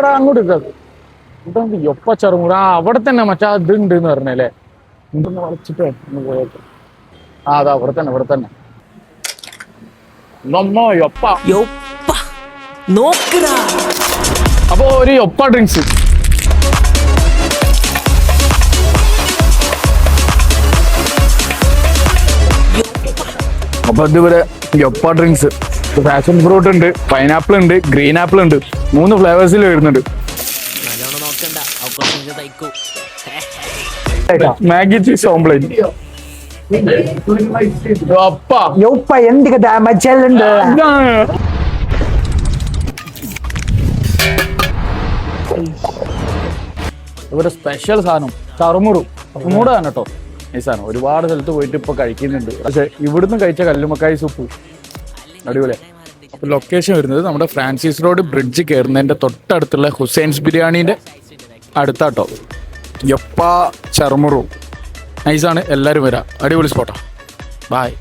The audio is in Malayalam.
എടാ അങ്ങോട്ട് ഇതാ യൊപ്പ ചെറുമുറ അവിടെ തന്നെ മറ്റേ ഇതുണ്ട് എന്ന് പറഞ്ഞല്ലേ എന്തൊന്ന് വളച്ചിട്ട് ഒന്ന് പോയേക്ക് അതാ ഇവിടെ തന്നെ നമ്മോ യൊപ്പ അപ്പൊ ഒരു യൊപ്പ ഡ്രിങ്ക്സ് അപ്പൊ ഇതിവിടെ യൊപ്പ ഡ്രിങ്ക്സ് പാഷൻ ഫ്രൂട്ട് ഉണ്ട്, പൈനാപ്പിൾ ഉണ്ട്, ഗ്രീൻ ആപ്പിൾ ഉണ്ട്, 3 ഫ്ലേവേഴ്സിൽ വരുന്നുണ്ട്. മാഗി ചീസ് ഓംപ്ലേറ്റ് എന്ത് കഥാ മച്ചാലുണ്ട് ഇവിടെ സ്പെഷ്യൽ സാധനം ചറുമുറു മൂടാണ് കേട്ടോ. ഈ സാധനം ഒരുപാട് സ്ഥലത്ത് പോയിട്ട് ഇപ്പൊ കഴിക്കുന്നുണ്ട്. പക്ഷെ ഇവിടുന്ന് കഴിച്ച കല്ലുമക്കായി സൂപ്പ് അടിപൊളി. അപ്പൊ ലൊക്കേഷൻ വരുന്നത് നമ്മുടെ ഫ്രാൻസിസ് റോഡ് ബ്രിഡ്ജ് കയറുന്നതിന്റെ തൊട്ടടുത്തുള്ള ഹുസൈൻസ് ബിരിയാണീന്റെ അടുത്താട്ടോ. യൊപ്പ ചറുമുറു നൈസാണ്, എല്ലാവരും വരാം. അടിപൊളി സ്പോട്ടാ. ബായ്.